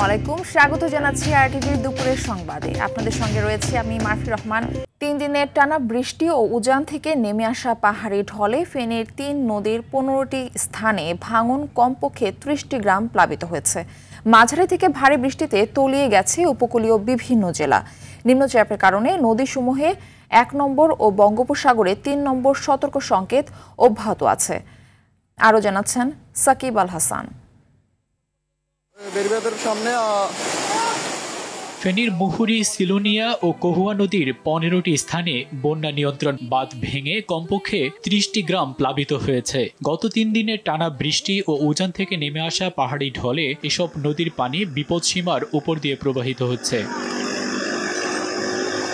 আলাইকুম, স্বাগত জানাচ্ছি আরটিভির দুপুরের সংবাদে। আপনাদের সঙ্গে রয়েছে আমি মারফি রহমান। 3 দিনের টানা বৃষ্টি ও উজান থেকে নেমে আসা পাহাড়ি ঢলে ফেনীর 3 নদীর 15টি স্থানে ভাঙন, কমপক্ষে 30টি গ্রাম প্লাবিত হয়েছে। মাঝারি থেকে ভারী বৃষ্টিতে তলিয়ে গেছে উপকূলীয় বিভিন্ন জেলা। নিম্নচাপের কারণে নদীসমূহে 1 নম্বর ও বঙ্গোপসাগরে 3 নম্বর সতর্ক সংকেত অব্যাহত আছে। আরও জানাচ্ছেন সাকিব আল হাসান। ফেনীর মুহুরী, সিলোনিয়া ও কহুয়া নদীর 15টি স্থানে বন্যা নিয়ন্ত্রণ বাঁধ ভেঙে কমপক্ষে 30টি গ্রাম প্লাবিত হয়েছে। গত 3 দিনের টানা বৃষ্টি ও উজান থেকে নেমে আসা পাহাড়ি ঢলে এসব নদীর পানি বিপদসীমার উপর দিয়ে প্রবাহিত হচ্ছে।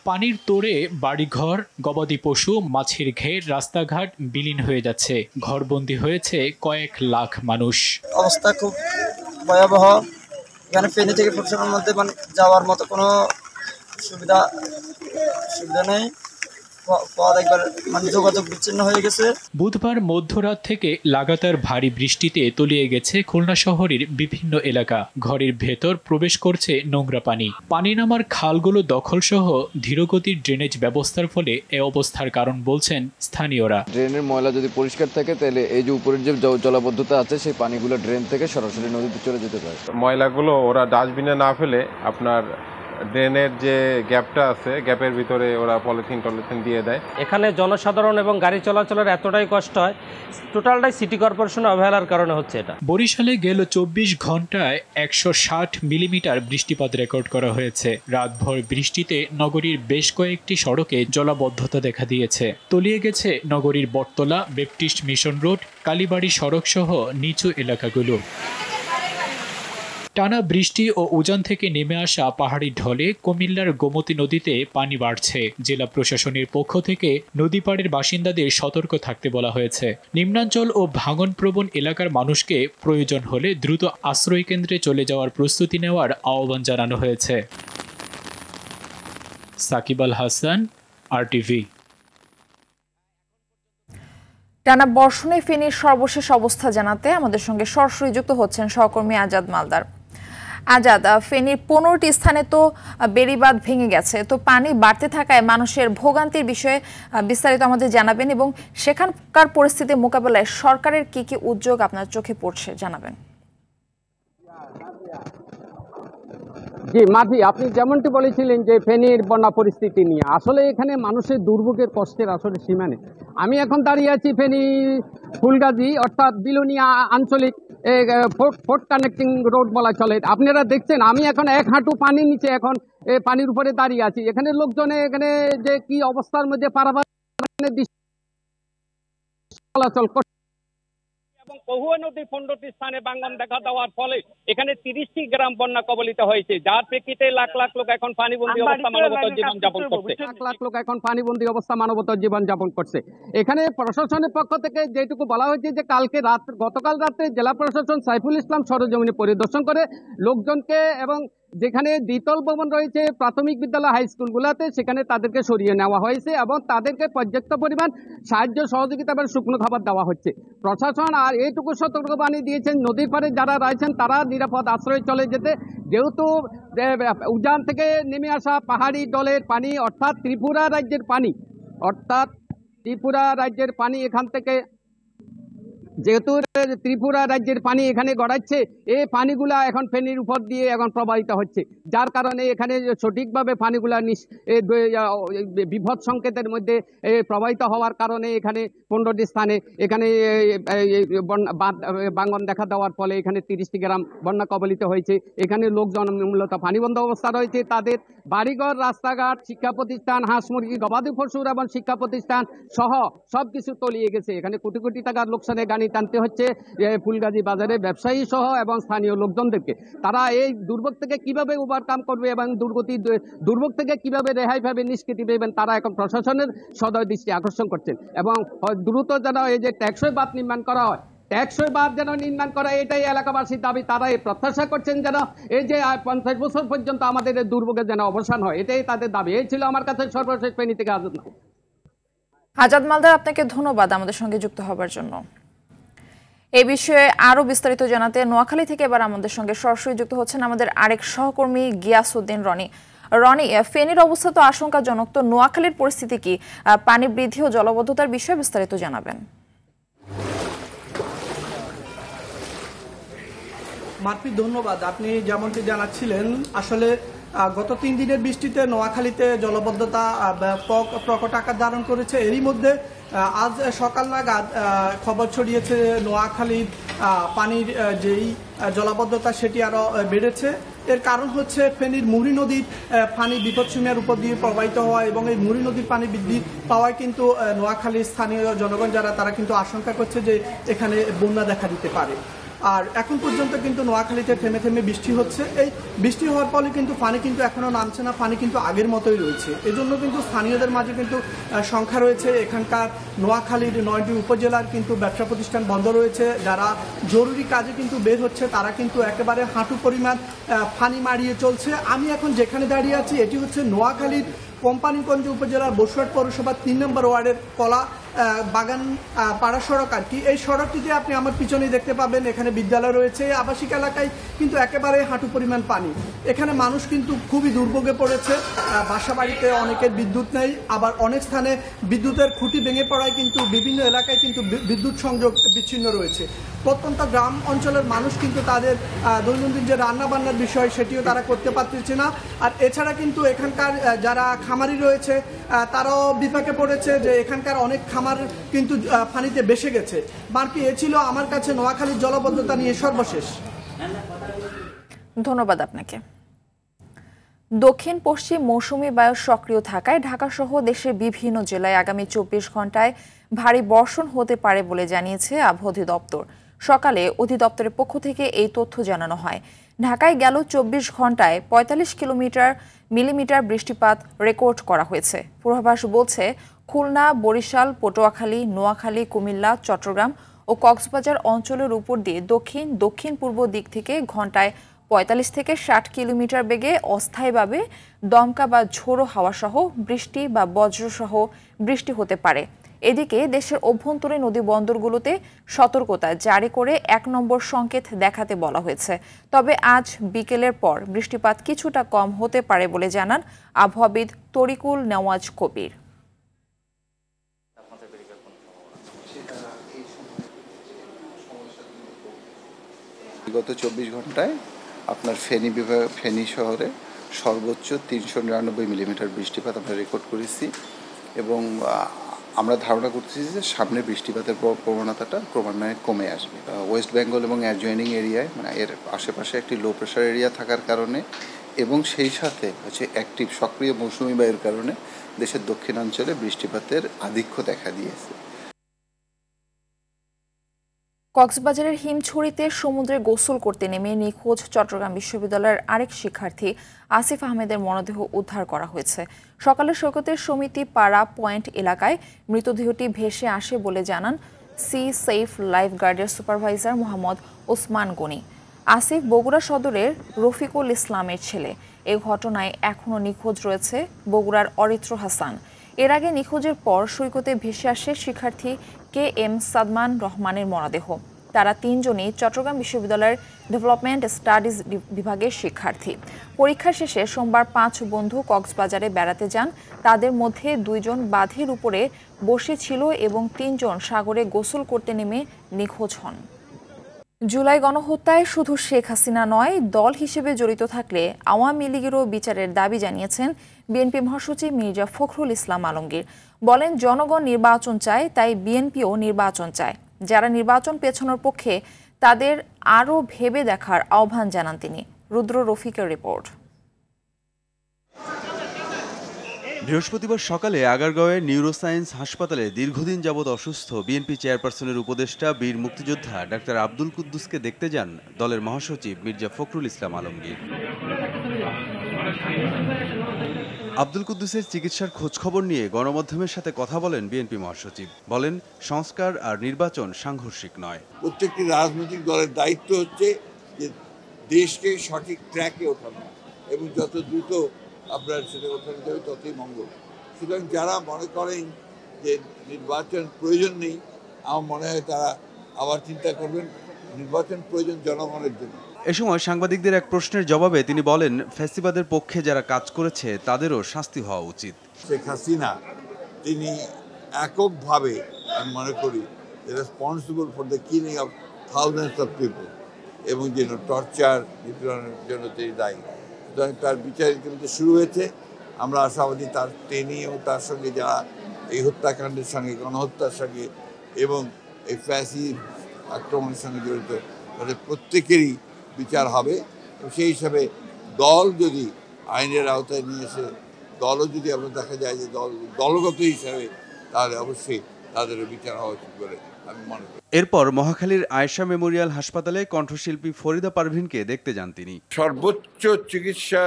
পানির তোড়ে বাড়িঘর, গবাদি পশু, মাছের ঘের, রাস্তাঘাট বিলীন হয়ে যাচ্ছে। ঘরবন্দি হয়েছে কয়েক লাখ মানুষ। অবস্থা খুব ভয়াবহ। এখানে ফেনী থেকে ফুরসুনের মধ্যে যাওয়ার মতো কোনো সুবিধা নেই। যোগাযোগ বিচ্ছিন্ন হয়ে গেছে। বুধবার মধ্যরাত থেকে লাগাতার ভারী বৃষ্টিতে তলিয়ে গেছে খুলনা শহরের বিভিন্ন এলাকা। ঘরের ভেতর প্রবেশ করছে নোংরা পানি। পানি নামার খালগুলো দখলসহ ধীরগতির ড্রেনেজ ব্যবস্থার ফলে এ অবস্থার কারণ বলছেন স্থানীয়রা। ড্রেনের ময়লা যদি পরিষ্কার থাকে তাহলে এই যে উপরের যে জলাবদ্ধতা আছে সেই পানিগুলো ড্রেন থেকে সরাসরি নদীতে চলে যেতে পারে। ময়লাগুলো ওরা ডাস্টবিনে না ফেলে আপনার ড্রেনের যে গ্যাপটা আছে, গ্যাপের ভিতরে ওরা পলিথিন দিয়ে দেয়। এখানে জনসাধারণ এবং গাড়ি চলাচলের এতটাই কষ্ট হয়, টোটালটাই সিটি কর্পোরেশন অবহেলার কারণে হচ্ছে এটা। বরিশালে গেল 24 ঘন্টায় 160 মিলিমিটার বৃষ্টিপাত রেকর্ড করা হয়েছে। রাতভর বৃষ্টিতে নগরীর বেশ কয়েকটি সড়কে জলাবদ্ধতা দেখা দিয়েছে। তলিয়ে গেছে নগরীর বটতলা, বেপটিস্ট মিশন রোড, কালীবাড়ি সড়ক সহ নিচু এলাকাগুলো। টানা বৃষ্টি ও উজান থেকে নেমে আসা পাহাড়ি ঢলে কুমিল্লার গোমতী নদীতে পানি বাড়ছে। জেলা প্রশাসনের পক্ষ থেকে নদীপাড়ের বাসিন্দাদের সতর্ক থাকতে বলা হয়েছে। নিম্নাঞ্চল ও ভাঙনপ্রবণ এলাকার মানুষকে প্রয়োজন হলে দ্রুত আশ্রয় কেন্দ্রে চলে যাওয়ার প্রস্তুতি নেওয়ার আহ্বান জানানো হয়েছে। সাকিব আল হাসান, আরটিভি। টানা বর্ষণে ফেনীর সর্বশেষ অবস্থা জানাতে আমাদের সঙ্গে সরাসরি যুক্ত হচ্ছেন সহকর্মী আজাদ মালদার। আজাদ, ফেনীর 15টি স্থানে তো বেড়িবাঁধ ভেঙে গেছে, তো পানি বাড়তে থাকায় মানুষের ভোগান্তির বিষয়ে বিস্তারিত আমাদের জানাবেন এবং সেখানকার পরিস্থিতি মোকাবেলায় সরকারের কি কি উদ্যোগ আপনার চোখে পড়ছে জানাবেন। জি মাফি, আপনি যেমনটি বলেছিলেন যে ফেনীর বন্যা পরিস্থিতি নিয়ে, আসলে এখানে মানুষের দুর্ভোগের কষ্টের আসলে সীমা নেই। আমি এখন দাঁড়িয়ে আছি ফেনী ফুলগাজী অর্থাৎ বিলোনিয়া আঞ্চলিক ফোর্ট কানেক্টিং রোড বলা চলে। আপনারা দেখছেন আমি এখন 1 হাঁটু পানির নিচে এখন পানির উপরে দাঁড়িয়ে আছি। এখানে লোকজনে এখানে যে কি অবস্থার মধ্যে পারাপার চলাচল করছে এবং কহুয়া নদী 15টি স্থানে ভাঙন দেখা দেওয়ার ফলে এখানে 30টি গ্রাম বন্যা কবলিত হয়েছে, যার প্রেক্ষিতে লাখ লাখ লোক এখন পানিবন্দী অবস্থা মানবতার জীবন যাপন করছে। লাখ লাখ লোক এখন পানিবন্দী অবস্থা মানবতার জীবন যাপন করছে। এখানে প্রশাসনের পক্ষ থেকে যেটুকু বলা হয়েছে যে গতকাল রাতে জেলা প্রশাসন সাইফুল ইসলাম সরেজমিনে পরিদর্শন করে লোকজনকে এবং যেখানে দ্বিতল ভবন রয়েছে প্রাথমিক বিদ্যালয় হাই স্কুলগুলোতে সেখানে তাদেরকে সরিয়ে নেওয়া হয়েছে এবং তাদেরকে পর্যাপ্ত পরিমাণ সাহায্য সহযোগিতা এবং শুকনো খাবার দেওয়া হচ্ছে। প্রশাসন আর এইটুকু সতর্কবাণী দিয়েছেন নদীর পাড়ে যারা রয়েছেন তারা নিরাপদ আশ্রয়ে চলে যেতে, যেহেতু উজান থেকে নেমে আসা পাহাড়ি ঢলের পানি অর্থাৎ ত্রিপুরা রাজ্যের পানি এখান থেকে যেহেতু ত্রিপুরা রাজ্যের পানি এখানে গড়াচ্ছে, এই পানিগুলা এখন ফেনীর উপর দিয়ে এখন প্রবাহিত হচ্ছে, যার কারণে এখানে সঠিকভাবে পানিগুলা বিপদ সংকেতের মধ্যে প্রবাহিত হওয়ার কারণে এখানে 15টি স্থানে এখানে ভাঙন দেখা দেওয়ার ফলে এখানে 30টি গ্রাম বন্যা কবলিত হয়েছে। এখানে লোকজন মূলত পানিবন্ধ অবস্থা রয়েছে, তাদের বাড়িঘর, রাস্তাঘাট, শিক্ষা প্রতিষ্ঠান, হাঁস মুরগি, গবাদি পশুর এবং শিক্ষা প্রতিষ্ঠান সহ সবকিছু তলিয়ে গেছে। এখানে কোটি কোটি টাকার লোকসানে গানি টানতে হচ্ছে ফুলগাজী বাজারে ব্যবসায়ী সহ এবং স্থানীয় লোকজনদেরকে। তারা এই দুর্ভোগ থেকে কিভাবে ওভারকাম করবে এবং দুর্ভোগ থেকে কিভাবে রেহাই পাবে, নিষ্কৃতি পাবেন, তারা এখন প্রশাসনের সদয় দৃষ্টি আকর্ষণ করছেন এবং দ্রুত যেন এই যে টেকসই বাঁধ নির্মাণ করা হয়, টেকসই বাঁধ যেন নির্মাণ করা, এটাই এলাকাবাসীর দাবি। তারা এই প্রত্যাশা করছেন যেন এই যে 50 বছর পর্যন্ত আমাদের দুর্ভোগের যেন অবসান হয়, এটাই তাদের দাবি। এই ছিল আমার কাছে সর্বশেষ ফেনী থেকে আজাদ মালদার, আপনাকে ধন্যবাদ আমাদের সঙ্গে যুক্ত হবার জন্য। এই বিষয়ে আরো বিস্তারিত জানাতে নোয়াখালী থেকে এবার আমাদের সঙ্গে সরাসরি যুক্ত হচ্ছেন আমাদের আরেক সহকর্মী গিয়াসউদ্দিন রনি। রনি, ফেনীর অবস্থা তো আশঙ্কাজনক, তো নোয়াখালীর পরিস্থিতি কি? পানি বৃদ্ধি ও জলাবদ্ধতার বিষয়ে বিস্তারিত জানাবেন। মারফি, ধন্যবাদ। আপনি যেমনটি জানাচ্ছিলেন, আসলে গত 3 দিনের বৃষ্টিতে নোয়াখালীতে জলবদ্ধতা প্রকট আকার ধারণ করেছে। এরই মধ্যে আজ সকাল নাগাদ খবর ছড়িয়েছে নোয়াখালীর পানির যেই জলাবদ্ধতা সেটি আরও বেড়েছে। এর কারণ হচ্ছে ফেনীর মুহুরী নদীর পানি বিপদসীমার উপর দিয়ে প্রবাহিত হওয়া এবং এই মুহুরী নদীর পানি বৃদ্ধি পাওয়ায় কিন্তু নোয়াখালীর স্থানীয় জনগণ যারা তারা কিন্তু আশঙ্কা করছে যে এখানে বন্যা দেখা দিতে পারে। আর এখন পর্যন্ত কিন্তু নোয়াখালীতে থেমে থেমে বৃষ্টি হচ্ছে। এই বৃষ্টি হওয়ার ফলে কিন্তু পানি কিন্তু এখনো নামছে না, পানি কিন্তু আগের মতোই রয়েছে। এজন্য কিন্তু স্থানীয়দের মাঝে কিন্তু সংখ্যা রয়েছে। এখানকার নোয়াখালীর 9টি উপজেলার কিন্তু ব্যবসা প্রতিষ্ঠান বন্ধ রয়েছে। যারা জরুরি কাজে কিন্তু বের হচ্ছে তারা কিন্তু একেবারে হাঁটু পরিমাণ পানি মারিয়ে চলছে। আমি এখন যেখানে দাঁড়িয়ে আছি এটি হচ্ছে নোয়াখালীর কোম্পানিগঞ্জ উপজেলার বসুরহাট পৌরসভার 3 নম্বর ওয়ার্ডের কলা বাগান পাড়া সড়ক আর কি। এই সড়কটিতে আপনি আমার পিছনেই দেখতে পাবেন এখানে বিদ্যালয় রয়েছে। আবাসিক এলাকায় কিন্তু একেবারে হাঁটু পরিমাণ পানি। এখানে মানুষ কিন্তু খুবই দুর্ভোগে পড়েছে। বাসা বাড়িতে অনেকের বিদ্যুৎ নেই, আবার অনেক স্থানে বিদ্যুতের খুঁটি ভেঙে পড়ায় কিন্তু বিভিন্ন এলাকায় কিন্তু বিদ্যুৎ সংযোগ বিচ্ছিন্ন রয়েছে। প্রত্যন্ত গ্রাম অঞ্চলের মানুষ কিন্তু তাদের দৈনন্দিন যে রান্না বান্নার বিষয় সেটিও তারা করতে পারতেছে না। আর এছাড়া কিন্তু এখানকার যারা খামারি রয়েছে তারাও বিপাকে পড়েছে যে এখানকার অনেক খামার কিন্তু পানিতে ভেসে গেছে। মারপি, এ ছিল আমার কাছে নোয়াখালীর জলবদ্ধতা নিয়ে সর্বশেষ। ধন্যবাদ আপনাকে। দক্ষিণ পশ্চিম মৌসুমী বায়ু সক্রিয় থাকায় ঢাকা সহ দেশের বিভিন্ন জেলায় আগামী 24 ঘন্টায় ভারী বর্ষণ হতে পারে বলে জানিয়েছে আবহাওয়া অধিদপ্তর। সকালে অধিদপ্তরের পক্ষ থেকে এই তথ্য জানানো হয়। ঢাকায় গেল 24 ঘন্টায় 45 মিলিমিটার বৃষ্টিপাত রেকর্ড করা হয়েছে। পূর্বাভাস বলছে খুলনা, বরিশাল, পটুয়াখালী, নোয়াখালী, কুমিল্লা, চট্টগ্রাম ও কক্সবাজার অঞ্চলের উপর দিয়ে দক্ষিণ পূর্ব দিক থেকে ঘন্টায় 45 থেকে 60 কিলোমিটার বেগে অস্থায়ীভাবে দমকা বা ঝোড়ো হাওয়া সহ বৃষ্টি বা বজ্রসহ বৃষ্টি হতে পারে। এদিকে দেশের অভ্যন্তরীণ নদী বন্দরগুলোতে সতর্কতা জারি করে 1 নম্বর সংকেত দেখাতে বলা হয়েছে। তবে আজ বিকেলের পর বৃষ্টিপাত কিছুটা কম হতে পারে বলে জানান আবহাওয়াবিদ তরিকুল নেওয়াজ কবির। গত 24 ঘন্টায় আপনার ফেনী শহরে সর্বোচ্চ 399 মিলিমিটার বৃষ্টিপাত আমরা রেকর্ড করেছি এবং আমরা ধারণা করতেছি যে সামনে বৃষ্টিপাতের প্রবণতাটা ক্রমান্বয়ে কমে আসবে। ওয়েস্ট বেঙ্গল এবং অ্যাডজয়েনিং এরিয়ায় মানে এর আশেপাশে একটি লো প্রেশার এরিয়া থাকার কারণে এবং সেই সাথে হচ্ছে অ্যাক্টিভ সক্রিয় মৌসুমী বায়ুর কারণে দেশের দক্ষিণাঞ্চলে বৃষ্টিপাতের আধিক্য দেখা দিয়েছে। কক্সবাজারের হিমছড়িতে সমুদ্রে গোসল করতে নেমে নিখোঁজ চট্টগ্রাম বিশ্ববিদ্যালয়ের আরেক শিক্ষার্থী আসিফ আহমেদের মরদেহ উদ্ধার করা হয়েছে। সকালে সৈকতের সমিতি পাড়া পয়েন্ট এলাকায় মৃতদেহটি ভেসে আসে বলে জানান সি সেফ লাইফ গার্ডের সুপারভাইজার মোহাম্মদ ওসমান গনি। আসিফ বগুড়া সদরের রফিকুল ইসলামের ছেলে। এই ঘটনায় এখনও নিখোঁজ রয়েছে বগুড়ার অরিত্র হাসান। এর আগে নিখোঁজের পর সৈকতে ভেসে আসে শিক্ষার্থী KM সাদমান রহমানের মরদেহ। তারা 3 জনই চট্টগ্রাম বিশ্ববিদ্যালয়ের ডেভেলপমেন্ট স্টাডিজ বিভাগের শিক্ষার্থী। পরীক্ষা শেষে সোমবার 5 বন্ধু কক্সবাজারে বেড়াতে যান। তাদের মধ্যে 2 জন বাঁধের উপরে বসেছিল এবং 3 জন সাগরে গোসল করতে নেমে নিখোঁজ হন। জুলাই গণহত্যায় শুধু শেখ হাসিনা নয়, দল হিসেবে জড়িত থাকলে আওয়ামী লীগেরও বিচারের দাবি জানিয়েছেন বিএনপি মহাসচিব মির্জা ফখরুল ইসলাম আলমগীর। বলেন, জনগণ নির্বাচন চায়, তাই বিএনপিও নির্বাচন চায়। যারা নির্বাচন পেছানোর পক্ষে তাদের আরও ভেবে দেখার আহ্বান জানান তিনি। রুদ্র রফিকের রিপোর্ট। বৃহস্পতিবার সকালে আগারগাঁওয়ের নিউরোসায়েন্স হাসপাতালে দীর্ঘদিন যাবৎ অসুস্থ বিএনপি চেয়ারপারসনের উপদেষ্টা বীর মুক্তিযোদ্ধা ডাক্তার আব্দুল কুদ্দুসকে দেখতে যান দলের মহাসচিব মির্জা ফখরুল ইসলাম আলমগীর। আব্দুল কুদ্দুসের চিকিৎসার খোঁজখবর নিয়ে গণমাধ্যমের সাথে কথা বলেন বিএনপি মহাসচিব। বলেন, সংস্কার আর নির্বাচন সাংঘর্ষিক নয়। প্রত্যেকটি রাজনৈতিক দলের দায়িত্ব হচ্ছে যে দেশকে সঠিক ট্র্যাকে ওঠানো এবং যত দ্রুত আপনার সেটা ওঠানো যাবে ততই মঙ্গল। সুতরাং যারা মনে করেন যে নির্বাচন প্রয়োজন নেই, আমার মনে হয় তারা আবার চিন্তা করবেন নির্বাচন প্রয়োজন জনগণের জন্য। এ সময় সাংবাদিকদের এক প্রশ্নের জবাবে তিনি বলেন, ফ্যাসিবাদের পক্ষে যারা কাজ করেছে তাদেরও শাস্তি হওয়া উচিত। শেখ হাসিনা তিনি এককভাবে আমি মনে করি responsible for the killing of thousands of people এবং যেন টর্চার নিপীড়নের জন্য তিনি দায়ী। সুতরাং তার বিচার ইতিমধ্যে শুরু হয়েছে। আমরা আশাবাদী তার তিনি ও তার সঙ্গে যারা এই হত্যাকাণ্ডের সঙ্গে গণহত্যার সঙ্গে এবং এই ফ্যাসি আক্রমণের সঙ্গে জড়িত তাদের প্রত্যেকেরই বিচার হবে। সেই হিসাবে দল যদি আইনের আওতায় নিয়ে এসে দলও যদি আমরা দেখা যায় যে দলগত হিসাবে তাহলে অবশ্যই তাদেরও বিচার হওয়া উচিত বলে আমি মনে করি। এরপর মহাখালীর আয়েশা মেমোরিয়াল হাসপাতালে কণ্ঠশিল্পী ফরিদা পারভিনকে দেখতে যান তিনি। সর্বোচ্চ চিকিৎসা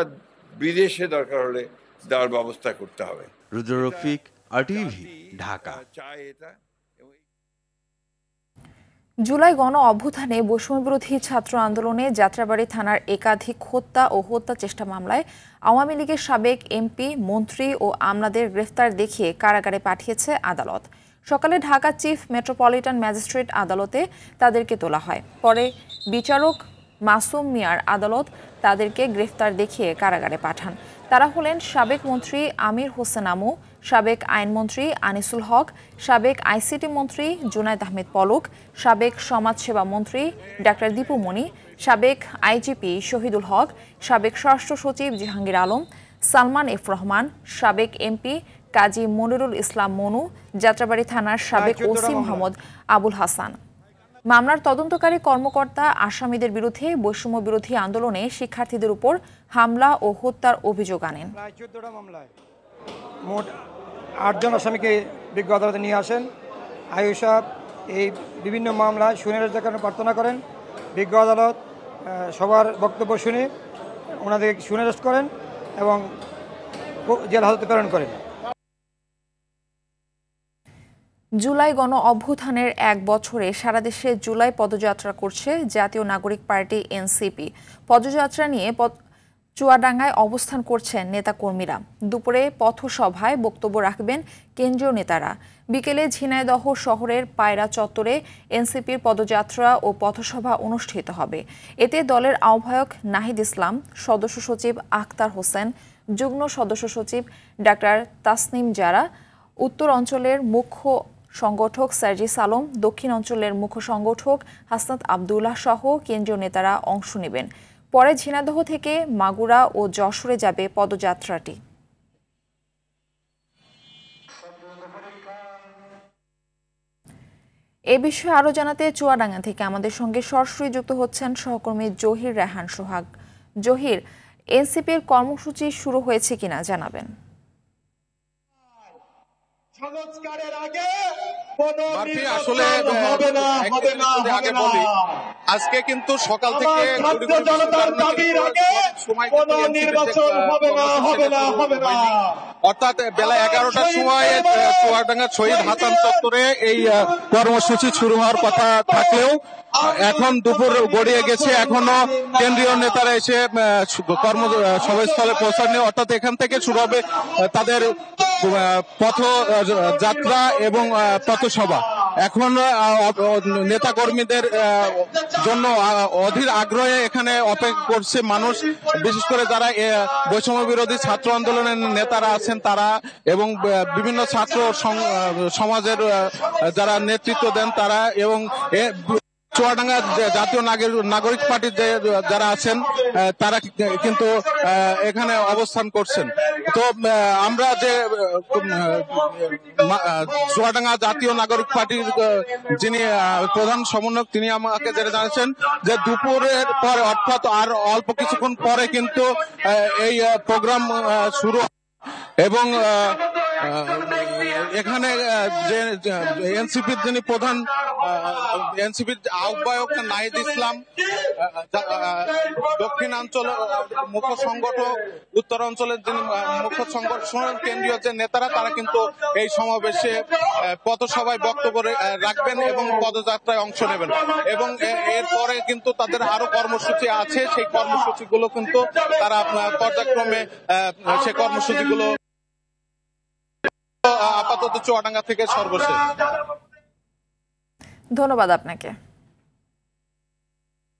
বিদেশে দরকার হলে দেওয়ার ব্যবস্থা করতে হবে। রুদ্র রফিক, RTV, ঢাকা। জুলাই গণ অভ্যুত্থানে বৈষম্যবিরোধী ছাত্র আন্দোলনে যাত্রাবাড়ী থানার একাধিক হত্যা ও হত্যা চেষ্টা মামলায় আওয়ামী লীগের সাবেক এমপি, মন্ত্রী ও আমলাদের গ্রেফতার দেখিয়ে কারাগারে পাঠিয়েছে আদালত। সকালে ঢাকা চিফ মেট্রোপলিটন ম্যাজিস্ট্রেট আদালতে তাদেরকে তোলা হয়। পরে বিচারক মাসুম মিয়ার আদালত তাদেরকে গ্রেফতার দেখিয়ে কারাগারে পাঠান। তারা হলেন সাবেক মন্ত্রী আমির হোসেন আমু, সাবেক আইনমন্ত্রী আনিসুল হক, সাবেক আইসিটি মন্ত্রী জুনায়েদ আহমেদ পলক, সাবেক সমাজসেবা মন্ত্রী ডাক্তার দীপু মনি, সাবেক আইজিপি শহীদুল হক, সাবেক স্বরাষ্ট্র সচিব জাহাঙ্গীর আলম, সালমান এফ রহমান, সাবেক এমপি কাজী মনিরুল ইসলাম মনু, যাত্রাবাড়ী থানার সাবেক ওসি মোহাম্মদ আবুল হাসান। মামলার তদন্তকারী কর্মকর্তা আসামিদের বিরুদ্ধে বৈষম্য বিরোধী আন্দোলনে শিক্ষার্থীদের উপর হামলা ও হত্যার অভিযোগ আনেন। 14টা মামলায় মোট 8 জন আসামিকে বিজ্ঞ আদালতে নিয়ে আসেন। আইয়ুব সাহেব এই বিভিন্ন মামলায় সুনির্দেশ দেখানোর প্রার্থনা করেন। বিজ্ঞ আদালত সবার বক্তব্য শুনে ওনাদেরকে সুনির্দেশ করেন এবং জেল হাজতে প্রেরণ করেন। জুলাই গণ অভ্যুত্থানের 1 বছরে সারা দেশে জুলাই পদযাত্রা করছে জাতীয় নাগরিক পার্টি এনসিপি। পদযাত্রা নিয়ে চুয়াডাঙ্গায় অবস্থান করছেন নেতাকর্মীরা। দুপুরে পথসভায় বক্তব্য রাখবেন কেন্দ্রীয় নেতারা। বিকেলে ঝিনাইদহ শহরের পায়রা চত্বরে এনসিপির পদযাত্রা ও পথসভা অনুষ্ঠিত হবে। এতে দলের আহ্বায়ক নাহিদ ইসলাম, সদস্য সচিব আখতার হোসেন, যুগ্ম সদস্য সচিব ডাক্তার তাসনিম জারা, উত্তর অঞ্চলের মুখ্য সংগঠক সার্জিস আলম, দক্ষিণ অঞ্চলের মুখ্য সংগঠক হাসনাত আবদুল্লাহ সহ কেন্দ্রীয় নেতারা অংশ নেবেন। পরে ঝিনাইদহ থেকে মাগুরা ও যশোরে যাবে পদযাত্রাটি। এ বিষয়ে আরো জানাতে চুয়াডাঙ্গা থেকে আমাদের সঙ্গে সরাসরি যুক্ত হচ্ছেন সহকর্মী জহির রেহান সোহাগ। জহির, এনসিপির কর্মসূচি শুরু হয়েছে কিনা জানাবেন। আজকে কিন্তু সকাল থেকে অর্থাৎ বেলা 11টার সময় চুয়াডাঙ্গা শহীদ হাসান চত্বরে এই কর্মসূচি শুরু হওয়ার কথা থাকলেও এখন দুপুর গড়িয়ে গেছে, এখনো কেন্দ্রীয় নেতারা এসে কর্মসভাস্থলে পৌঁছাননি। অর্থাৎ এখান থেকে শুরু হবে তাদের পথযাত্রা এবং পথসভা। এখন নেতাকর্মীদের জন্য অধীর আগ্রহে এখানে অপেক্ষা করছে মানুষ, বিশেষ করে যারা বৈষম্য বিরোধী ছাত্র আন্দোলনের নেতারা আছেন তারা এবং বিভিন্ন ছাত্র সমাজের যারা নেতৃত্ব দেন তারা এবং চুয়াডাঙ্গা জাতীয় নাগরিক পার্টির যারা আছেন তারা কিন্তু এখানে অবস্থান করছেন। তো আমরা যে চুয়াডাঙ্গা জাতীয় নাগরিক পার্টির যিনি প্রধান সমন্বয়ক তিনি আমাকে যেটা জানাচ্ছেন যে দুপুরের পরে অর্থাৎ আর অল্প কিছুক্ষণ পরে কিন্তু এই প্রোগ্রাম শুরু এবং এখানে যে এনসিপির যিনি প্রধান এনসিপির আহ্বায়ক নাহিদ ইসলাম, দক্ষিণাঞ্চল মুখ্য সংগঠক, উত্তর অঞ্চলের যিনি মুখ্য সংগঠন কেন্দ্রীয় যে নেতারা তারা কিন্তু এই সমাবেশে পথসভায় বক্তব্য রাখবেন এবং পদযাত্রায় অংশ নেবেন এবং এরপরে কিন্তু তাদের আরো কর্মসূচি আছে, সেই কর্মসূচিগুলো কিন্তু তারা পর্যায়ক্রমে সেই কর্মসূচিগুলো আপাতত চুয়াডাঙ্গা থেকে সর্বশেষ। ধন্যবাদ আপনাকে।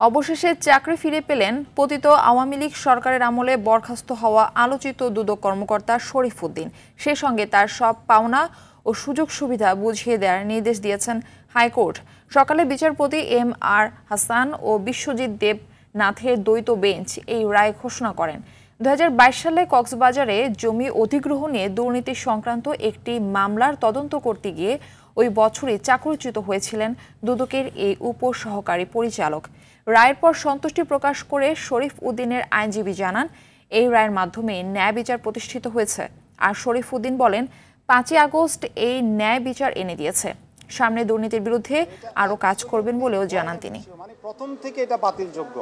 অবশেষে চাকরি ফিরে পেলেন পতিত আওয়ামী লীগ সরকারের আমলে বরখাস্ত হওয়া আলোচিত দুদক কর্মকর্তা শরীফ উদ্দিন। সেই সঙ্গে তার সব পাওনা ও সুযোগ সুবিধা বুঝিয়ে দেওয়ার নির্দেশ দিয়েছেন হাইকোর্ট। সকালে বিচারপতি MR হাসান ও বিশ্বজিৎ দেবনাথের দ্বৈত বেঞ্চ এই রায় ঘোষণা করেন। 2022 সালে কক্সবাজারে জমি অধিগ্রহণে দুর্নীতি সংক্রান্ত একটি মামলার তদন্ত করতে গিয়ে ওই বছরই চাকরিচ্যুত হয়েছিলেন দুদকের এই উপসহকারী পরিচালক। রায়ের পর সন্তুষ্টি প্রকাশ করে শরীফ উদ্দিনের আইনজীবী জানান, এই রায়ের মাধ্যমে ন্যায় বিচার প্রতিষ্ঠিত হয়েছে। আর শরীফ উদ্দিন বলেন, 5 আগস্ট এই ন্যায় বিচার এনে দিয়েছে। সামনে দুর্নীতির বিরুদ্ধে আরও কাজ করবেন বলেও জানান তিনি। প্রথম থেকে এটা বাতিলযোগ্য।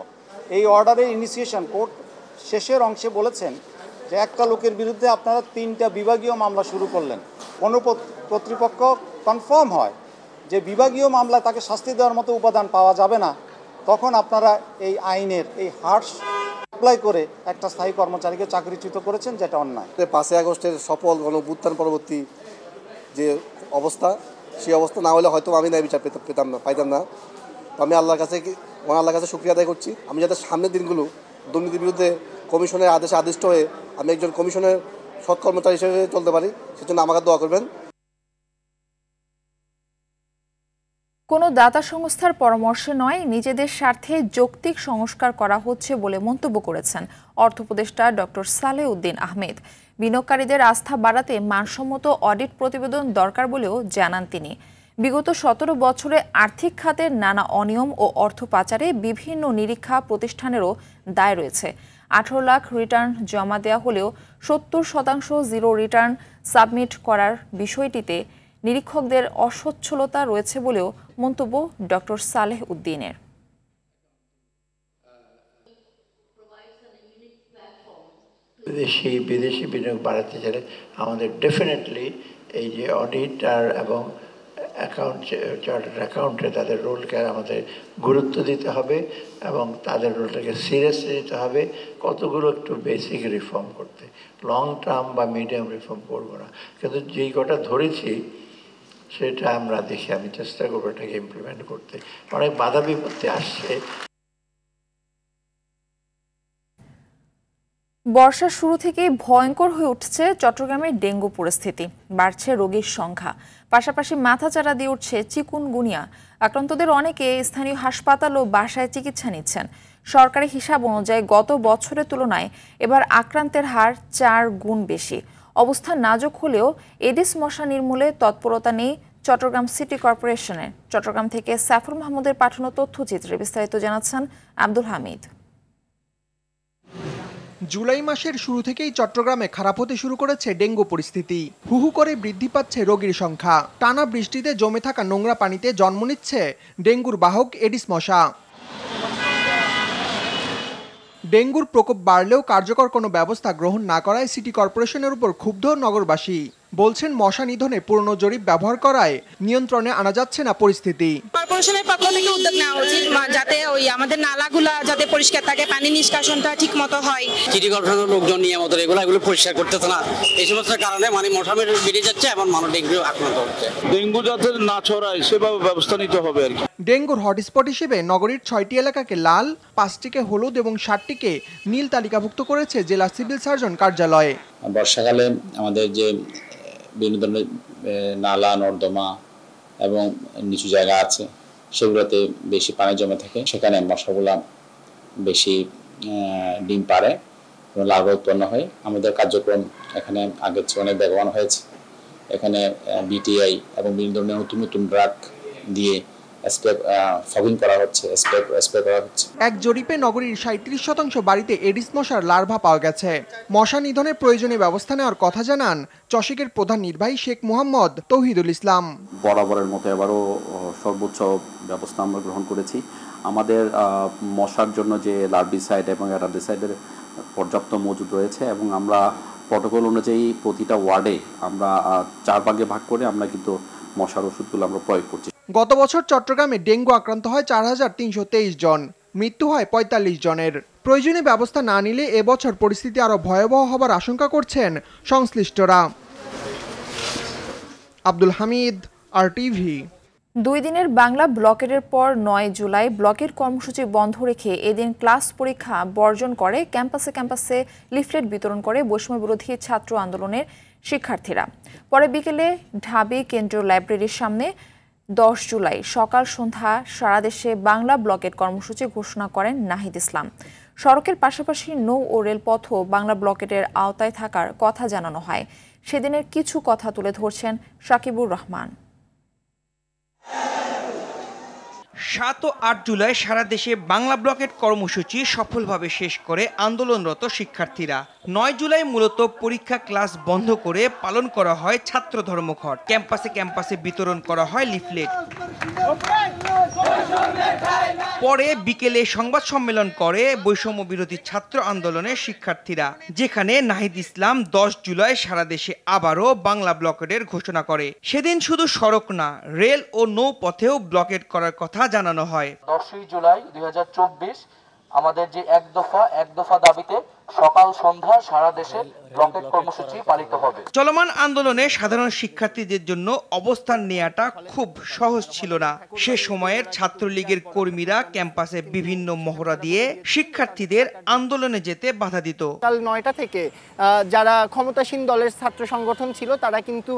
এই অর্ডারের ইনিশিয়েশন কোর্ট শেষের অংশে বলেছেন যে একটা লোকের বিরুদ্ধে আপনারা 3টা বিভাগীয় মামলা শুরু করলেন। কোনো কর্তৃপক্ষ কনফার্ম হয় যে বিভাগীয় মামলা তাকে শাস্তি দেওয়ার মতো উপাদান পাওয়া যাবে না, তখন আপনারা এই আইনের এই হার্শ অ্যাপ্লাই করে একটা স্থায়ী কর্মচারীকে চাকরিচ্যুত করেছেন, যেটা অন্যায়। 5 আগস্টের সফল গণঅভ্যুত্থান পরবর্তী যে অবস্থা, সেই অবস্থা না হলে হয়তো আমি ন্যায় বিচার পাইতাম না। তো আমি আল্লাহর কাছে শুকরিয়া আদায় করছি। আমি যাতে সামনের দিনগুলো দুর্নীতির বিরুদ্ধে কমিশনের আদেশে আদিষ্ট হয়ে আমি একজন কমিশনের সৎ কর্মচারী হিসেবে চলতে পারি, সেজন্য আমাকে দোয়া করবেন। কোনো দাতা সংস্থার পরামর্শে নয়, নিজেদের স্বার্থে যৌক্তিক সংস্কার করা হচ্ছে বলে মন্তব্য করেছেন অর্থ উপদেষ্টা ডক্টর সালেহ উদ্দিন আহমেদ। বিনিয়োগকারীদের আস্থা বাড়াতে মানসম্মত অডিট প্রতিবেদন দরকার বলেও জানান তিনি। বিগত 17 বছরে আর্থিক খাতের নানা অনিয়ম ও অর্থ পাচারে বিভিন্ন নিরীক্ষা প্রতিষ্ঠানেরও দায় রয়েছে। 18 লাখ রিটার্ন জমা দেওয়া হলেও 70% জিরো রিটার্ন সাবমিট করার বিষয়টিতে নিরীক্ষকদের অসচ্ছলতা রয়েছে বলেও মন্তব্য ডক্টর সালেহ উদ্দিনের। বিদেশি বিনিয়োগ বাড়াতে চাইলে আমাদের ডেফিনেটলি এই যে অডিটার এবং চার্টার্ড অ্যাকাউন্টে তাদের রোলকে আমাদের গুরুত্ব দিতে হবে এবং তাদের রোলটাকে সিরিয়াসলি নিতে হবে। কতগুলো একটু বেসিক রিফর্ম করতে, লং টার্ম বা মিডিয়াম রিফর্ম করবো না, কিন্তু যেই কটা ধরেছি সেটা আমরা দেখি, আমি চেষ্টা করবো এটাকে ইমপ্লিমেন্ট করতে। অনেক বাধা বিপত্তি আসছে। বর্ষার শুরু থেকেই ভয়ঙ্কর হয়ে উঠছে চট্টগ্রামের ডেঙ্গু পরিস্থিতি। বাড়ছে রোগীর সংখ্যা, পাশাপাশি মাথাচাড়া দিয়ে উঠছে চিকুনগুনিয়া। আক্রান্তদের অনেকে স্থানীয় হাসপাতাল ও বাসায় চিকিৎসা নিচ্ছেন। সরকারি হিসাব অনুযায়ী গত বছরের তুলনায় এবার আক্রান্তের হার 4 গুণ বেশি। অবস্থা নাজুক হলেও এডিস মশা নির্মূলে তৎপরতা নেই চট্টগ্রাম সিটি কর্পোরেশনের। চট্টগ্রাম থেকে সাফর মাহমুদের পাঠানো তথ্যচিত্রে বিস্তারিত জানাচ্ছেন আব্দুল হামিদ। জুলাই মাসের শুরু থেকেই চট্টগ্রামে খারাপ হতে শুরু করেছে ডেঙ্গু পরিস্থিতি। হুহু করে বৃদ্ধি পাচ্ছে রোগীর সংখ্যা। টানা বৃষ্টিতে জমে থাকা নোংরা পানিতে জন্ম নিচ্ছে ডেঙ্গুর বাহক এডিস মশা। ডেঙ্গুর প্রকোপ বাড়লেও কার্যকর কোনো ব্যবস্থা গ্রহণ না করায় সিটি কর্পোরেশনের উপর ক্ষুব্ধ নগরবাসী। বলছেন, মশা নিধনে পুরনো জরিপ ব্যবহার করায় নিয়ন্ত্রণে আনা যাচ্ছে না পরিস্থিতি। কর্পোরেশনের পক্ষ থেকে উদ্যোগ নেওয়া উচিত, যাতে আমাদের নালাগুলা যাতে পরিষ্কার থাকে, পানি নিষ্কাশনটা ঠিক মতো হয়। সিটি কর্পোরেশনের লোকজন নিয়মিত এগুলো পরিষ্কার করতেছে না। এই সমস্ত কারণে মশা বেড়ে যাচ্ছে এবং মানুষ ডেঙ্গু আক্রান্ত হচ্ছে। ডেঙ্গু যাতে না ছড়ায় সেভাবে ব্যবস্থা নিতে হবে আর কি। ডেঙ্গুর হটস্পট হিসেবে নগরীর 6টি এলাকাকে লাল, 5টিকে হলুদ এবং 7টিকে নীল তালিকাভুক্ত করেছে জেলা সিভিল সার্জন কার্যালয়ে। বর্ষাকালে আমাদের যে বিভিন্ন ধরনের নালা নর্দমা এবং নিচু জায়গা আছে, সেগুলোতে বেশি পানি জমে থাকে। সেখানে মশাগুলা বেশি ডিম পাড়ে এবং লার্ভা উৎপন্ন হয়। আমাদের কার্যক্রম এখানে আগের চেয়ে অনেক বেগবান হয়েছে। এখানে BTI এবং বিভিন্ন ধরনের নতুন নতুন ড্রাগ দিয়ে ফগিং করা হচ্ছে, স্প্রে করা হচ্ছে। এক জরিপে নগরীর 37% বাড়িতে এডিস মশার লার্ভা পাওয়া গেছে। মশা নিধনের প্রয়োজনীয় ব্যবস্থা নেওয়ার কথা জানান চশিকের প্রধান নির্বাহী শেখ মোহাম্মদ তৌহিদুল ইসলাম। বরাবরের মতো এবারও সর্বোচ্চ ব্যবস্থা আমরা গ্রহণ করেছি। আমাদের মশার জন্য যে লার্ভিসাইড এবং অ্যারাডিসাইডের পর্যাপ্ত মজুদ রয়েছে এবং আমরা প্রটোকল অনুযায়ী প্রতিটা ওয়ার্ডে আমরা 4 ভাগে ভাগ করে আমরা কিন্তু মশার ওষুধগুলো আমরা প্রয়োগ করছি। গত বছর চট্টগ্রামে ডেঙ্গু আক্রান্ত হয় 4323 জন, মৃত্যু হয় 45 জনের। প্রয়োজনীয় ব্যবস্থা না নিলে এবছর পরিস্থিতি আরো ভয়াবহ হবার আশঙ্কা করছেন সংশ্লিষ্টরা। আব্দুল হামিদ, RTV। 2 দিনের বাংলা ব্লকেটের পর 9 জুলাই ব্লকের কর্মসূচি বন্ধ রেখে এদিন ক্লাস পরীক্ষা বর্জন করে ক্যাম্পাসে ক্যাম্পাসে লিফলেট বিতরণ করে বৈষম্য বিরোধী ছাত্র আন্দোলনের শিক্ষার্থীরা। পরে বিকেলে ঢাবি কেন্দ্রীয় লাইব্রেরির সামনে 10 জুলাই সকাল সন্ধ্যা সারা দেশে বাংলা ব্লকেট কর্মসূচি ঘোষণা করেন নাহিদ ইসলাম। সড়কের পাশাপাশি নৌ ও রেলপথও বাংলা ব্লকেটের আওতায় থাকার কথা জানানো হয়। সেদিনের কিছু কথা তুলে ধরছেন সাকিবুর রহমান। 7 ও 8 জুলাই সারা দেশে বাংলা ব্লকেট কর্মসূচি সফলভাবে শেষ করে আন্দোলনরত শিক্ষার্থীরা। 9 জুলাই মূলত পরীক্ষা ক্লাস বন্ধ করে পালন করা হয় ছাত্র ধর্মঘট। ক্যাম্পাসে ক্যাম্পাসে বিতরণ করা হয় লিফলেট। পরে বিকেলে সংবাদ সম্মেলন করে বৈষম্য বিরোধী ছাত্র আন্দোলনের শিক্ষার্থীরা, যেখানে নাহিদ ইসলাম 10 জুলাই সারা দেশে আবারও বাংলা ব্লকেটের ঘোষণা করে। সেদিন শুধু সড়ক না, রেল ও নৌপথেও ব্লকেট করার কথা জানানো হয়। 10 জুলাই 2024 আমাদের যে এক দফা দাবিতে সকাল সন্ধ্যা সারা দেশে ব্লকেট কর্মসূচি পালিত হবে। চলমান আন্দোলনে সাধারণ শিক্ষার্থীদের জন্য অবস্থান নেওয়াটা খুব সহজ ছিল না। সে সময়ের ছাত্রলীগের কর্মীরা ক্যাম্পাসে বিভিন্ন মহড়া দিয়ে শিক্ষার্থীদের আন্দোলনে যেতে বাধা দিত। কাল 9টা থেকে যারা ক্ষমতাসীন দলের ছাত্র সংগঠন ছিল তারা কিন্তু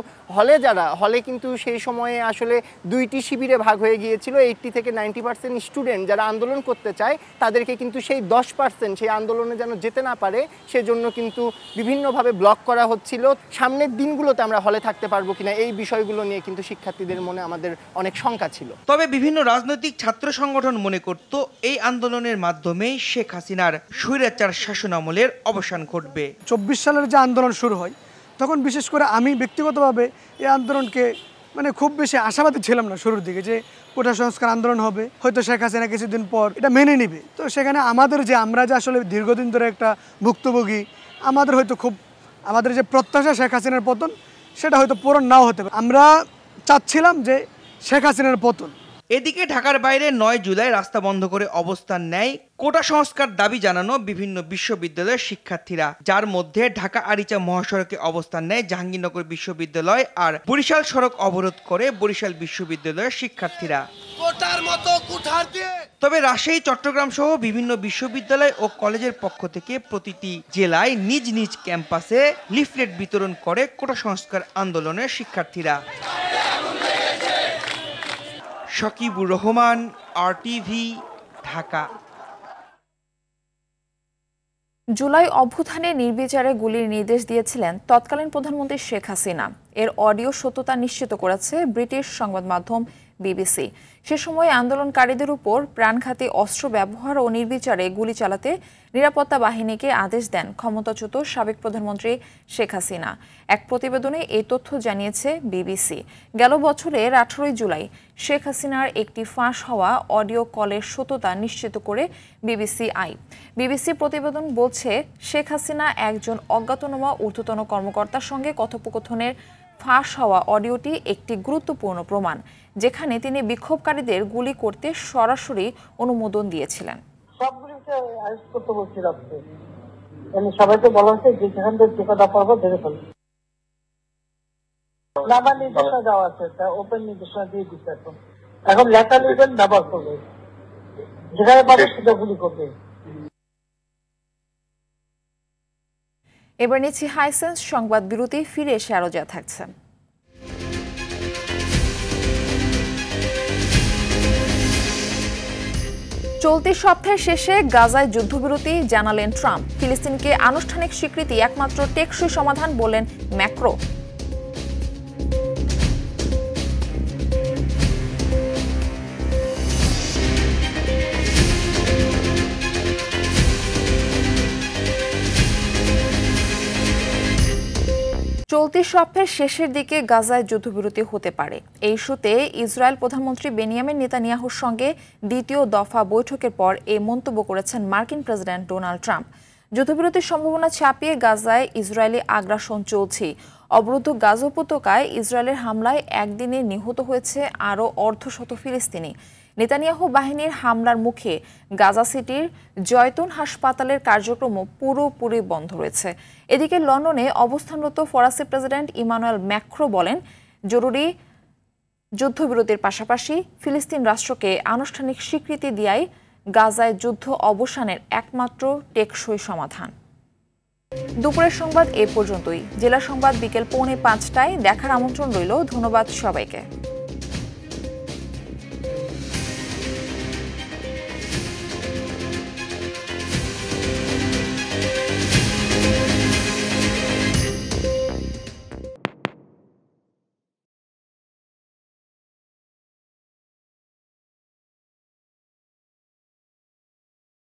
হলে কিন্তু সেই সময়ে আসলে 2টি শিবিরে ভাগ হয়ে গিয়েছিল। 80 থেকে 90% স্টুডেন্ট যারা আন্দোলন করতে চায় তাদেরকে কিন্তু সেই 10% সেই আন্দোলনে যেন যেতে না পারে সেজন্য কিন্তু বিভিন্নভাবে ব্লক করা হচ্ছিল। সামনের দিনগুলোতে আমরা হলে থাকতে পারবো কিনা এই বিষয়গুলো নিয়ে কিন্তু শিক্ষার্থীদের মনে আমাদের অনেক শঙ্কা ছিল। তবে বিভিন্ন রাজনৈতিক ছাত্র সংগঠন মনে করত এই আন্দোলনের মাধ্যমেই শেখ হাসিনার স্বৈরাচার শাসনামলের অবসান ঘটবে। 24 সালের যে আন্দোলন শুরু হয় তখন বিশেষ করে আমি ব্যক্তিগতভাবে এই আন্দোলনকে খুব বেশি আশাবাদী ছিলাম না শুরুর দিকে যে কোটা সংস্কার আন্দোলন হবে, হয়তো শেখ হাসিনা কিছুদিন পর এটা মেনে নিবে। তো সেখানে আমরা যে আসলে দীর্ঘদিন ধরে একটা ভুক্তভোগী, আমাদের যে প্রত্যাশা শেখ হাসিনার পতন সেটা হয়তো পূরণ নাও হতে পারে। আমরা চাচ্ছিলাম যে শেখ হাসিনার পতন। এদিকে ঢাকার বাইরে 9 জুলাই রাস্তা বন্ধ করে অবস্থান নেয় কোটা সংস্কার দাবি জানানো বিভিন্ন বিশ্ববিদ্যালয়ের শিক্ষার্থীরা, যার মধ্যে ঢাকা আরিচা মহাসড়কে অবস্থান নেয় জাহাঙ্গীরনগর বিশ্ববিদ্যালয় আর বরিশাল সড়ক অবরোধ করে বরিশাল বিশ্ববিদ্যালয়ের শিক্ষার্থীরা। তবে রাজশাহী, চট্টগ্রাম সহ বিভিন্ন বিশ্ববিদ্যালয় ও কলেজের পক্ষ থেকে প্রতিটি জেলায় নিজ নিজ ক্যাম্পাসে লিফলেট বিতরণ করে কোটা সংস্কার আন্দোলনের শিক্ষার্থীরা। সাকিবুর রহমান, RTV, ঢাকা। জুলাই অভ্যুত্থানে নির্বিচারে গুলির নির্দেশ দিয়েছিলেন তৎকালীন প্রধানমন্ত্রী শেখ হাসিনা। এর অডিও সত্যতা নিশ্চিত করেছে ব্রিটিশ সংবাদ মাধ্যম BBC। সে সময় আন্দোলনকারীদের উপর প্রাণঘাতী অস্ত্র ব্যবহার ও নির্বিচারে গুলি চালাতে নিরাপত্তা বাহিনীকে আদেশ দেন ক্ষমতাচ্যুত সাবেক প্রধানমন্ত্রী শেখ হাসিনা। এক প্রতিবেদনে এই তথ্য জানিয়েছে BBC। গেল বছরের 18 জুলাই শেখ হাসিনার একটি ফাঁস হওয়া অডিও কলের সত্যতা নিশ্চিত করে BBC প্রতিবেদন বলছে, শেখ হাসিনা একজন অজ্ঞাতনামা ঊর্ধ্বতন কর্মকর্তার সঙ্গে কথোপকথনের ফাঁস হওয়া অডিওটি একটি গুরুত্বপূর্ণ প্রমাণ, যেখানে তিনি বিক্ষোভকারীদের গুলি করতে সরাসরি অনুমোদন দিয়েছিলেন। সবাইকে বলা হচ্ছে যে যেখান থেকে টিকাটা পারবো ধরে ফেলবে। নামার নির্দেশনা দেওয়া আছে, ওপেন নির্দেশনা দিয়ে দিচ্ছে। এখন লেখা লিখবেন, ব্যবহার করবে, যেখানে পাবে সেটা গুলি করবে। এবার নিচ্ছি হাইসেন্স সংবাদ বিরতি, ফিরে এসে আরো যা থাকছে। চলতি সপ্তাহের শেষে গাজায় যুদ্ধবিরতি জানালেন ট্রাম্প। ফিলিস্তিনকে আনুষ্ঠানিক স্বীকৃতি একমাত্র টেকসই সমাধান বললেন ম্যাক্রো। চলতি সপ্তাহের শেষের দিকে গাজায় যুদ্ধবিরতি হতে পারে। এই ইস্যুতে ইসরায়েল প্রধানমন্ত্রী বেনিয়ামিন নেতানিয়াহুর সঙ্গে দ্বিতীয় দফা বৈঠকের পর এই মন্তব্য করেছেন মার্কিন প্রেসিডেন্ট ডোনাল্ড ট্রাম্প। যুদ্ধবিরতির সম্ভাবনা ছাপিয়ে গাজায় ইসরায়েলি আগ্রাসন চলছে। অবরুদ্ধ গাজা উপত্যকায় ইসরায়েলের হামলায় একদিনে নিহত হয়েছে আরও অর্ধশত ফিলিস্তিনি। নেতানিয়াহু বাহিনীর হামলার মুখে গাজা সিটির জয়তুন হাসপাতালের কার্যক্রম পুরোপুরি বন্ধ রয়েছে। এদিকে লন্ডনে অবস্থানরত ফরাসি প্রেসিডেন্ট ইমানুয়েল ম্যাক্রো বলেন, জরুরি যুদ্ধবিরতির পাশাপাশি ফিলিস্তিন রাষ্ট্রকে আনুষ্ঠানিক স্বীকৃতি দেয়াই গাজায় যুদ্ধ অবসানের একমাত্র টেকসই সমাধান। দুপুরের সংবাদ এ পর্যন্তই। জেলা সংবাদ বিকেল 4:45টায় দেখার আমন্ত্রণ রইল। ধন্যবাদ সবাইকে।